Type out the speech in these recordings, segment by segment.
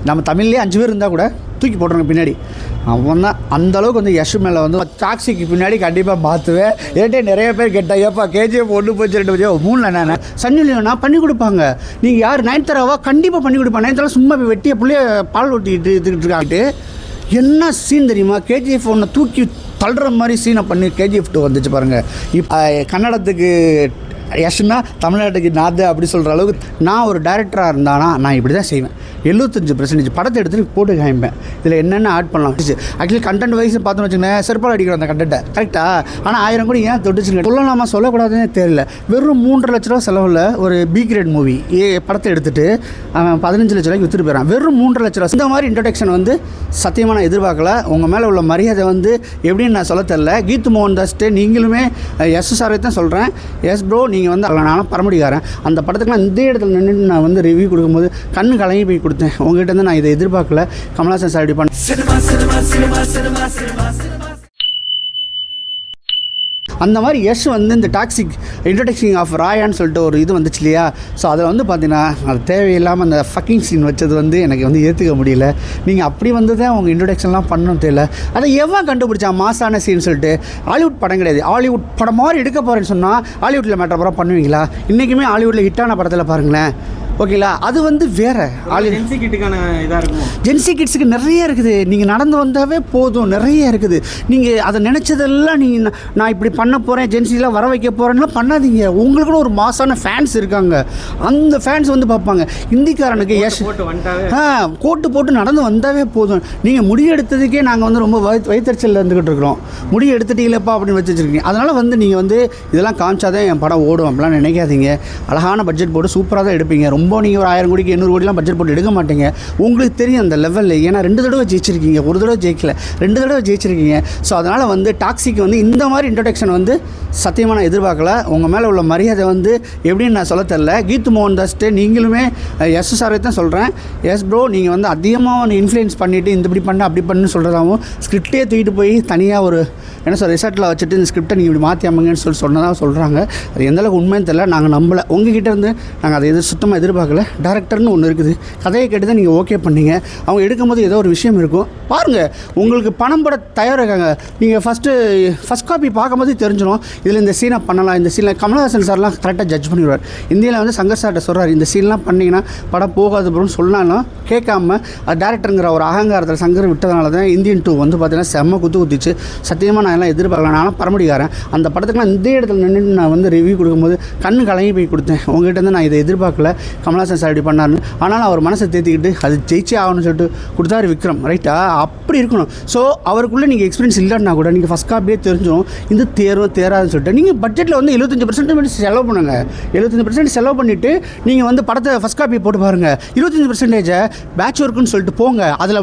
நம்ம தமிழ்லேயே 5 பேர் இருந்தால் கூட தூக்கி போட்டுருங்க பின்னாடி. அவன் தான் அந்தளவுக்கு வந்து யஷ் மேலே வந்து டாக்ஸிக்கு பின்னாடி கண்டிப்பாக மாற்றுவேன். ஏன்ட்டே நிறைய பேர் கேட்டால் ஏப்பா கேஜிஎஃப் 1 போச்சு 2 போச்சு 3 நான் சன்னி லியோனா பண்ணி கொடுப்பாங்க. நீங்கள் யார் நயன்தாராவா கண்டிப்பாக பண்ணி கொடுப்பாங்க. நயன்தாரா சும்மா போய் வெட்டிய பிள்ளைய பால் ஊட்டிக்கிட்டு இதுக்கிட்டு இருக்காங்கிட்டு என்ன சீன் தெரியுமா? கேஜிஎஃப் 1 தூக்கி தள்ளுற மாதிரி சீனை பண்ணி KGF 2 வந்துச்சு பாருங்கள். இப்போ கன்னடத்துக்கு யஷ்னா தமிழ்நாட்டுக்கு நாது அப்படி சொல்கிற அளவுக்கு நான் ஒரு டைரக்டராக இருந்தானா நான் இப்படி தான் செய்வேன். 75% படத்தை எடுத்துகிட்டு போட்டு காமிப்பேன். இதில் என்னென்ன ஆட் பண்ணலாம். ஆக்சுவலி கண்டென்ட் வைஸ் பார்த்தோன்னு வச்சுக்கோங்களேன், செருப்பால் அடிக்கிற அந்த கண்டென்ட்டை கரெக்டாக. ஆனால் 1000 கோடி ஏன் தொட்டுச்சுங்க சொல்லலாமா சொல்லக்கூடாதுன்னே தெரியல. வெறும் 3.5 லட்ச ரூபா செலவில் ஒரு பி கிரேட் மூவி படத்தை எடுத்துகிட்டு அவன் 15 லட்ச ரூபாய்க்கு விற்றுட்டு போயிடான். வெறும் 3.5 லட்ச ரூபா. இந்த மாதிரி இன்ட்ரடக்ஷன் வந்து சத்தியமாக நான் எதிர்பார்க்கல. உங்கள் மேலே உள்ள மரியாதை வந்து எப்படின்னு நான் சொல்ல தெரியல. கீத்து மோகன் தாஸ்ட்டு நீங்களுமே SSR தான் சொல்கிறேன். எஸ் ப்ரோ நீங்கள் வந்து நானும் பரமடிக்காரன். அந்த படத்துக்குலாம் இந்த இடத்துல நின்று நான் வந்து ரிவ்யூ கொடுக்கும்போது கண்ணு கலங்கி போய் கொடுத்தேன். உங்கள்கிட்ட வந்து நான் இதை எதிர்பார்க்கல. கமல்ஹாசன் சார் இப்படி பண்ண அந்த மாதிரி யஷ் வந்து இந்த டாக்ஸிக் இன்ட்ரடக்ஷன் ஆஃப் ராயான்னு சொல்லிட்டு ஒரு இது வந்துச்சு இல்லையா? ஸோ அதில் வந்து பார்த்தீங்கன்னா அது தேவையில்லாமல் அந்த ஃபக்கிங் சீன் வச்சது வந்து எனக்கு வந்து ஏற்றுக்க முடியல. நீங்கள் அப்படி வந்து தான் உங்கள் இன்ட்ரடக்ஷன்லாம் பண்ணணும் தெரியல. அதை எவன் கண்டுபிடிச்சா மாசான சீன் சொல்லிட்டு? ஹாலிவுட் படம் கிடையாது. ஹாலிவுட் படம் மாதிரி எடுக்க போகிறேன்னு சொன்னால் ஹாலிவுட்டில் மேட்டர் படம் பண்ணுவீங்களா? இன்றைக்குமே ஹாலிவுட்டில் ஹிட்டான படத்தில் பாருங்களேன். ஓகேங்களா? அது வந்து வேறு ஜென்சி கிட்டுக்கான இதாக இருக்கும். ஜென்சி கிட்ஸுக்கு நிறைய இருக்குது. நீங்கள் நடந்து வந்தாவே போதும், நிறைய இருக்குது. நீங்கள் அதை நினச்சதெல்லாம் நீங்கள் நான் இப்படி பண்ண போகிறேன், ஜென்சிலாம் வர வைக்க போகிறேன்லாம் பண்ணாதீங்க. உங்களுக்குன்னு ஒரு மாசான ஃபேன்ஸ் இருக்காங்க. அந்த ஃபேன்ஸ் வந்து பார்ப்பாங்க. ஹிந்திக்காரனுக்கு கோட்டு போட்டு நடந்து வந்தாவே போதும். நீங்கள் முடி எடுத்ததுக்கே நாங்கள் வந்து ரொம்ப வயிற்றுச்சலில் இருந்துக்கிட்டு இருக்கிறோம். முடி எடுத்துட்டீங்களப்பா அப்படின்னு வச்சுருக்கீங்க. அதனால் வந்து நீங்கள் வந்து இதெல்லாம் காமிச்சாதான் என் படம் ஓடும் அப்படிலாம் நினைக்காதீங்க. அழகான பட்ஜெட் போட்டு சூப்பராக தான் எடுப்பீங்க. ரொம்ப நீங்கள் ஒரு 1000 கோடிக்கு 800 கோடிலாம் பட்ஜெட் போட்டு எடுக்க மாட்டீங்க. உங்களுக்கு தெரியும் அந்த லெவலில். ஏன்னா 2 தடவை ஜெயிச்சிருக்கீங்க, ஒரு தடவை ஜெயிக்கல, 2 தடவை ஜெயிச்சிருக்கீங்க. ஸோ அதனால் வந்து டாக்ஸிக்கு வந்து இந்த மாதிரி இன்ட்ரடக்ஷன் வந்து சத்தியமாக நான் எதிர்பார்க்கல. உங்கள் மேலே உள்ள மரியாதை வந்து எப்படின்னு நான் சொல்ல தெரியல. கீத்து மோகன் தாஸ்ட்டு நீங்களுமே SSR தான் சொல்கிறேன். எஸ் ப்ரோ நீங்கள் வந்து அதிகமாக இன்ஃப்ளூயன்ஸ் பண்ணிவிட்டு இந்த இப்படி பண்ண அப்படி பண்ணுன்னு சொல்கிறதாகவும் ஸ்கிரிப்டே தூக்கிட்டு போய் தனியாக ஒரு என்ன சொல்ற ரிசார்ட்டில் வச்சுட்டு இந்த ஸ்கிரிப்டை நீங்கள் இப்படி மாற்றி அமைங்கன்னு சொன்னதாக சொல்கிறாங்க. அது எந்தளவுக்கு உண்மைன்னு தெரியல. நாங்கள் நம்பலை. உங்ககிட்ட இருந்து நாங்கள் அதை சுத்தமாக எதிர்பார்க்கல. டேரக்டர்னு ஒன்று இருக்குது. கதையை கேட்டு தான் நீங்கள் ஓகே பண்ணீங்க. அவங்க எடுக்கும்போது ஏதோ ஒரு விஷயம் இருக்கும். பாருங்கள், உங்களுக்கு பணம் பட தயாராகாங்க. நீங்கள் ஃபஸ்ட் காப்பி பார்க்கும்போது தெரிஞ்சிடும் இதில் இந்த சீனை பண்ணலாம், இந்த சீனில் கமல்ஹாசன் சார்லாம் கரெக்டாக ஜட்ஜ் பண்ணிடுவார். இந்தியாவில் வந்து சங்கர் சார்கிட்ட சொல்கிறார், இந்த சீன்லாம் பண்ணிங்கன்னா படம் போகாது அப்படின்னு சொன்னாலும் கேட்காம அது டேரக்டருங்கிற ஒரு அகங்காரத்தில் சங்கர் விட்டதுனால தான் இந்தியன் 2 வந்து பார்த்தீங்கன்னா செம்ம குத்திச்சு. சத்தியமாக நான் எல்லாம் எதிர்பார்க்கலாம். நானும் பரமடிக்காரன். அந்த படத்துக்குலாம் இந்த இடத்துல நின்று நான் வந்து ரிவ்யூ கொடுக்கும்போது கண்ணு கலங்கி போய் கொடுத்தேன். உங்கள்கிட்ட வந்து நான் இதை எதிர்பார்க்கல. கமல்ஹாசன் சார் இப்படி பண்ணாருன்னு. ஆனால் அவர் மனசை தேத்திக்கிட்டு அது ஜெயிச்சே ஆகணும்னு சொல்லிட்டு கொடுத்தாரு விக்ரம். ரைட்டா? அப்படி இருக்கணும். ஸோ அவருக்குள்ளே நீங்கள் எக்ஸ்பீரியன்ஸ் இல்லைன்னா கூட நீங்கள் ஃபஸ்ட் காப்பியே தெரிஞ்சிடும் இது தேராதுன்னு சொல்லிட்டு நீங்கள் பட்ஜெட்டில் வந்து 75% செலவு பண்ணுங்க. 75% செலவு பண்ணிவிட்டு நீங்கள் வந்து படத்தை ஃபஸ்ட் காப்பி போட்டு பாருங்கள். 25% பேட்ச் ஒர்க்குன்னு சொல்லிட்டு போங்க. அதில்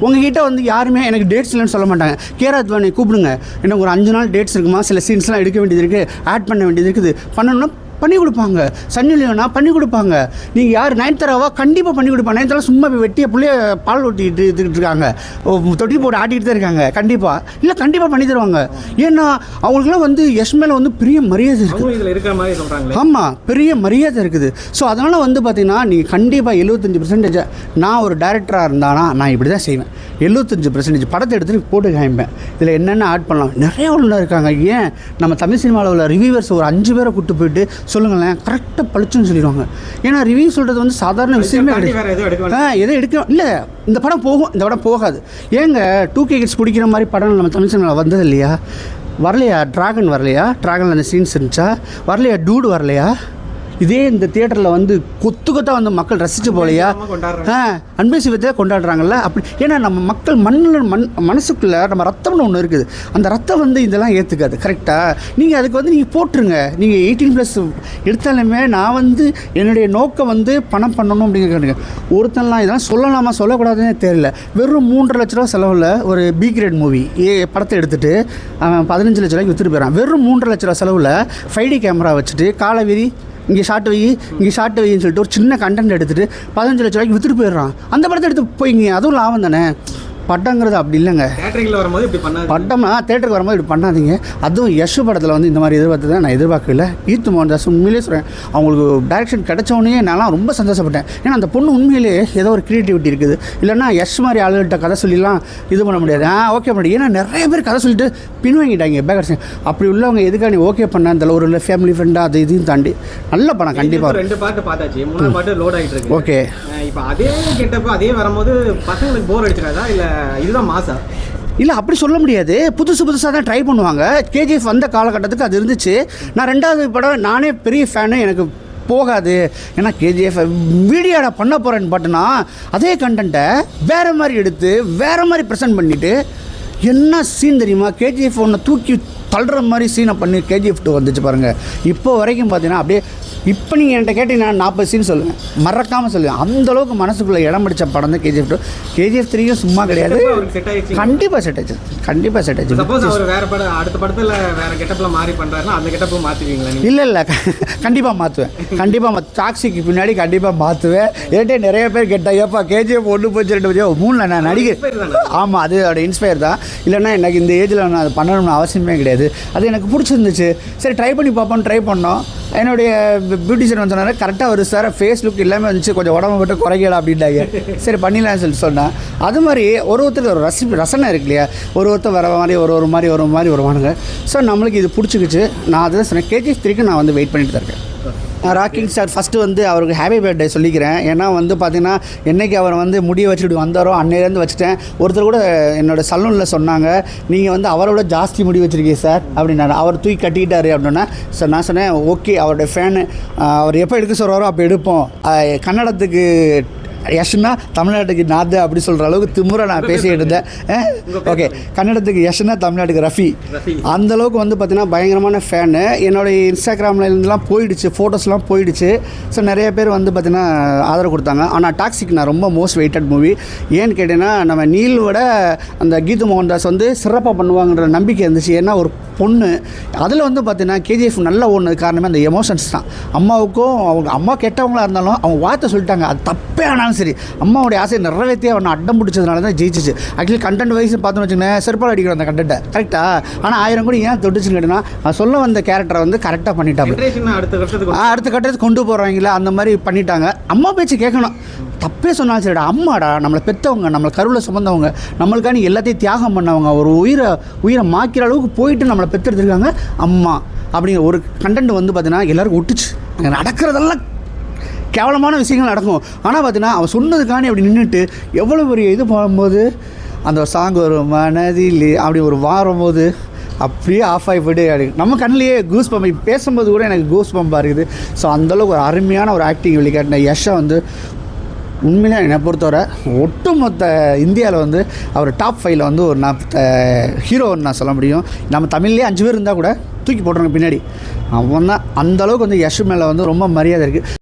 உங்ககிட்ட வந்து யாருமே எனக்கு டேட்ஸ் இல்லைன்னு சொல்ல மாட்டாங்க. கேராத்வானி கூப்பிடுங்க, எனக்கு ஒரு 5 நாள் டேட்ஸ் இருக்குமா, சில சீன்ஸ்லாம் எடுக்க வேண்டியது இருக்குது, ஆட் பண்ண வேண்டியது இருக்குது, பண்ணணும்னா பண்ணி கொடுப்பாங்க. சன்னி லியோனா பண்ணி கொடுப்பாங்க. நீங்கள் யார் நயன்தாராவா கண்டிப்பாக பண்ணி கொடுப்பாங்க. நயன்தாரா சும்மா போய் வெட்டிய பிள்ளைய பால் ஊட்டிக்கிட்டு இதுக்கிட்டு இருக்காங்க, தொட்டி போட்டு ஆட்டிக்கிட்டு தான் இருக்காங்க. கண்டிப்பாக பண்ணி தருவாங்க. ஏன்னா அவங்களுக்குலாம் வந்து யஷ் மேலே வந்து பெரிய மரியாதை இருக்குது. ஆமாம், பெரிய மரியாதை இருக்குது. ஸோ அதனால் வந்து பார்த்தீங்கன்னா நீங்கள் கண்டிப்பாக 75% நான் ஒரு டைரக்டராக இருந்தானா நான் இப்படி தான் செய்வேன். 75% படத்தை எடுத்துகிட்டு போட்டு காமிப்பேன். இதில் என்னென்ன ஆட் பண்ணலாம். நிறைய ஒன்று இருக்காங்க. ஏன் நம்ம தமிழ் சினிமாவில் உள்ள ரிவ்யூவர்ஸ் ஒரு 5 பேரை கூப்பிட்டு போயிட்டு சொல்லுங்களேன், கரெக்டாக பளிச்சுன்னு சொல்லிடுவாங்க. ஏன்னா ரிவ்யூ சொல்கிறது வந்து சாதாரண விஷயமே கிடையாது. எதை எடுக்க இல்லை, இந்த படம் போகும், இந்த படம் போகாது. ஏங்க 2K கிட்ஸ் பிடிக்கிற மாதிரி படம் நம்ம தமிழ் சினிமாவில் வந்தது இல்லையா? வரலையா? டிராகன் வரலையா? டிராகனில் அந்த சீன்ஸ் இருந்துச்சா? வரலையா? டூடு வரலையா? இதே இந்த தியேட்டரில் வந்து கொத்தாக வந்து மக்கள் ரசித்து போலையா? அன்பே சிவத்தை கொண்டாடுறாங்கல்ல. அப்படி ஏன்னா நம்ம மக்கள் மனசுக்குள்ளே நம்ம ரத்தம்னு ஒன்று இருக்குது. அந்த ரத்தம் வந்து இதெல்லாம் ஏற்றுக்காது. கரெக்டாக? நீங்கள் அதுக்கு வந்து நீங்கள் போட்டுருங்க. நீங்கள் 18+ எடுத்தாலுமே நான் வந்து என்னுடைய நோக்கம் வந்து பணம் பண்ணணும் அப்படிங்கிறதுங்க. ஒருத்தன்லாம் இதெல்லாம் சொல்லலாமா சொல்லக்கூடாதுன்னே தெரியல. வெறும் 3.5 லட்ச ரூபா செலவில் ஒரு பி கிரேட் மூவி படத்தை எடுத்துகிட்டு அவன் 15 லட்ச ரூபாய்க்கு விற்றுட்டு போயிடறான். வெறும் 3.5 லட்ச ரூபா செலவில் 5D கேமரா வச்சுட்டு காலவீரி இங்கே ஷார்ட் வையின்னு சொல்லிட்டு ஒரு சின்ன கண்டென்ட் எடுத்துகிட்டு 15 லட்ச ரூபாய்க்கு விற்றுட்டு போயிடுறான். அந்த படத்தை எடுத்து போய்ங்க, அதுவும் லாபம் தானே. பட்டங்கிறது அப்படி இல்லைங்க. தேட்டரிங்கில் வரும்போது இப்படி பண்ணாது. பட்டம் தேட்டருக்கு வரும்போது இப்படி பண்ணாதீங்க. அதுவும் யஷ் படத்தில் வந்து இந்த மாதிரி எதிர்பார்த்து தான் நான் எதிர்பார்க்கல. ஈத்து மோகன்தாஸ் உண்மையிலே சொல்கிறேன், அவங்களுக்கு டைரக்ஷன் கிடைச்சோடனே நான்லாம் ரொம்ப சந்தோஷப்பட்டேன். ஏன்னா அந்த பொண்ணு உண்மையிலே ஏதோ ஒரு க்ரியேட்டிவிட்டி இருக்குது. இல்லைன்னா யஷ் மாதிரி ஆளுகிட்ட கதை சொல்லிலாம் இது பண்ண முடியாது. ஓகே முடியும். ஏன்னா நிறைய பேர் கதை சொல்லிட்டு பின்வாங்கிட்டாங்க பேக்கர்ஸ். அப்படி உள்ளவங்க எதுக்காக நீ ஓகே பண்ண அந்த ஒரு ஃபேமிலி ஃப்ரெண்டாக அது இதையும் தாண்டி நல்ல படம் கண்டிப்பாக. 2 பாட்டு பார்த்தாச்சு, 3 பாட்டு லோட் ஆகிட்டு இருக்கு. ஓகே, இப்போ அதே கெட்டப்போ அதே வரும்போது பசங்களுக்கு போர் அடிச்சிடாதா இல்லை இதுதான் மாசா? இல்லை அப்படி சொல்ல முடியாது. புதுசாக தான் ட்ரை பண்ணுவாங்க. கேஜிஎஃப் வந்த காலகட்டத்துக்கு அது இருந்துச்சு. நான் 2வது படம் நானே பெரிய ஃபேனு, எனக்கு போகாது. ஏன்னா கேஜிஎஃப் வீடியோட பண்ண போகிறேன்னு பட்டுனா அதே கண்டென்ட்டை வேறு மாதிரி எடுத்து வேறு மாதிரி ப்ரெசென்ட் பண்ணிவிட்டு என்ன சீன் தெரியுமா, கேஜிஎஃப் ஒன்று தூக்கி தள்ளுற மாதிரி சீனை பண்ணி கேஜிஎஃப் 2 வந்துச்சு பாருங்கள். இப்போ வரைக்கும் பார்த்தீங்கன்னா அப்படியே இப்போ நீங்கள் என்கிட்ட கேட்டீங்கன்னா 40 சீன் சொல்லுவேன், மறக்காமல் சொல்லுவேன். அந்தளவுக்கு மனசுக்குள்ளே இடம் பிடிச்ச படம் தான் கேஜிஎஃப் 2. கேஜிஎஃப் 3யும் சும்மா கிடையாது, கண்டிப்பாக செட் ஆச்சு, கண்டிப்பாக செட் ஆச்சு. சப்போஸ் அவர் வேறு படம் அடுத்த படத்தில் வேறு கெட்டப்பில் மாறி பண்ணுறாருன்னா அந்த கெட்டப்பில் மாற்றுவீங்களா? இல்லை கண்டிப்பாக மாற்றுவேன், கண்டிப்பாக டாக்ஸிக்கு பின்னாடி கண்டிப்பாக மாற்றுவேன். ஏன்ட்டே நிறைய பேர் கேட்டாங்கப்பா கேஜிஎஃப் 1 போச்சு 2 போச்சு 3 நான் நடிகர். ஆமாம், அது அதோட இன்ஸ்பயர் தான். இல்லைன்னா எனக்கு இந்த ஏஜில் நான் அது பண்ணணும்னு அவசியமே கிடையாது. அது எனக்கு பிடிச்சிருந்துச்சு. சரி ட்ரை பண்ணி பார்ப்போம், ட்ரை பண்ணோம். என்னுடைய பியூட்டிஷியன் வந்து சொன்னார், கரெக்டாக ஒரு சார் ஃபேஸ் லுக் எல்லாமே வந்துச்சு, கொஞ்சம் உடம்பு மட்டும் குறைக்கல அப்படின்ட்டாங்க. சரி பண்ணிடலாம்னு சொல்லி சொன்னேன். அது மாதிரி ஒருத்தருக்கு ஒரு ரசனை இருக்கு இல்லையா, ஒருத்தர் வர மாதிரி ஒரு மாதிரி வருவானுங்க. ஸோ நம்மளுக்கு இது பிடிச்சிக்கிச்சு. நான் அதை சொன்னேன், கேஜிஎஃப் 3க்கு நான் வந்து வெயிட் பண்ணிட்டு தான் இருக்கேன். ராக்கிங் ஸ்டார் ஃபஸ்ட்டு வந்து அவருக்கு ஹாப்பி பர்த்டே சொல்லிக்கிறேன். ஏன்னா வந்து பார்த்தீங்கன்னா என்றைக்கு அவர் வந்து முடிய வச்சுட்டு வந்தாரோ அன்னையிலேருந்து வச்சுட்டேன். ஒருத்தர் கூட என்னோடய சலூனில் சொன்னாங்க, நீங்கள் வந்து அவரோட ஜாஸ்தி முடி வச்சுருக்கீங்க சார் அப்படின்னாரு. அவர் தூக்கி கட்டிக்கிட்டாரு அப்படின்னா சார் நான் சொன்னேன் ஓகே, அவருடைய ஃபேனு, அவர் எப்போ எடுக்க சொல்கிறாரோ அப்போ எடுப்போம். கன்னடத்துக்கு யஷ்னா தமிழ்நாட்டுக்கு நாது அப்படி சொல்கிற அளவுக்கு திமுறை நான் பேசிக்கிட்டு இருந்தேன். ஓகே, கன்னடத்துக்கு யஷ்னா தமிழ்நாட்டுக்கு ரஃபி. அந்தளவுக்கு வந்து பார்த்திங்கன்னா பயங்கரமான ஃபேனு. என்னோடய இன்ஸ்டாகிராமில் இருந்துலாம் போயிடுச்சு, ஃபோட்டோஸ்லாம் போயிடுச்சு. ஸோ நிறைய பேர் வந்து பார்த்திங்கன்னா ஆதரவு கொடுத்தாங்க. ஆனால் டாக்ஸிக் நான் ரொம்ப மோஸ்ட் வெயிட்டட் மூவி. ஏன்னு கேட்டேன்னா நம்ம நீலோட அந்த கீது மோகன்தாஸ் வந்து சிறப்பாக பண்ணுவாங்கன்ற நம்பிக்கை இருந்துச்சு. ஏன்னா ஒரு பொண்ணு அதில் வந்து பார்த்திங்கன்னா கேஜிஎஃப் நல்லா ஓடுனது காரணமே அந்த எமோஷன்ஸ் தான். அம்மாவுக்கும் அவங்க அம்மா கெட்டவங்களாக இருந்தாலும் அவங்க வார்த்தை சொல்லிட்டாங்க, அது தப்பே ஆனாலும் சரி அம்மாவுடைய ஆசையை நிறைவேற்றி அவனை அடம் பிடிச்சதுனால தான் ஜெயிச்சிச்சு. ஆக்சுவலி கண்டென்ட் வைஸ் பார்த்தோன்னு வச்சுக்கோங்க, செருப்பால் அடிக்கிற அந்த கண்டென்ட்டை கரெக்டாக. ஆனால் 1000 கோடி ஏன் தொட்டுச்சுன்னு கேட்டீங்கன்னா சொல்ல வந்த கேரக்டரை வந்து கரெக்டாக பண்ணிட்டாங்க. அடுத்த கட்டத்துக்கு கொண்டு போகிறாங்களா அந்த மாதிரி பண்ணிட்டாங்க. அம்மா பேச்சு கேட்கணும், தப்பே சொன்னாலும் சரிடா, அம்மாடா நம்மளை பெற்றவங்க, நம்மளை கருவில் சுமந்தவங்க, நம்மளுக்கான எல்லாத்தையும் தியாகம் பண்ணவங்க, ஒரு உயிரை மாக்கிற அளவுக்கு போயிட்டு நம்மளை பெற்றெடுத்துருக்காங்க அம்மா அப்படிங்கிற ஒரு கண்டென்ட் வந்து பார்த்தீங்கன்னா எல்லாருக்கும் ஒட்டுச்சு. அங்கே நடக்கிறதெல்லாம் கேவலமான விஷயங்கள் நடக்கும். ஆனால் பார்த்தீங்கன்னா அவன் சொன்னதுக்கானே அப்படி நின்றுட்டு எவ்வளோ பெரிய இது போகும்போது அந்த சாங் ஒரு மனதில் அப்படி ஒரு வாரும்போது அப்படியே ஆஃப் ஆகி போய்ட்டு நம்ம கண்ணிலேயே கூஸ் பம்ப், பேசும்போது கூட எனக்கு கூஸ் பம்பாக இருக்குது. ஸோ அந்தளவுக்கு ஒரு அருமையான ஒரு ஆக்டிங் வெளிக்காட்டின யஷை வந்து உண்மையிலே என்னை பொறுத்தவரை ஒட்டுமொத்த இந்தியாவில் வந்து அவர் டாப் 5ல் வந்து ஒரு ஹீரோன்னு நான் சொல்ல முடியும். நம்ம தமிழ்லேயே 5 பேர் இருந்தால் கூட தூக்கி போட்டுருங்க பின்னாடி. அவன் தான் அந்தளவுக்கு வந்து யஷ் மேலே வந்து ரொம்ப மரியாதை இருக்குது.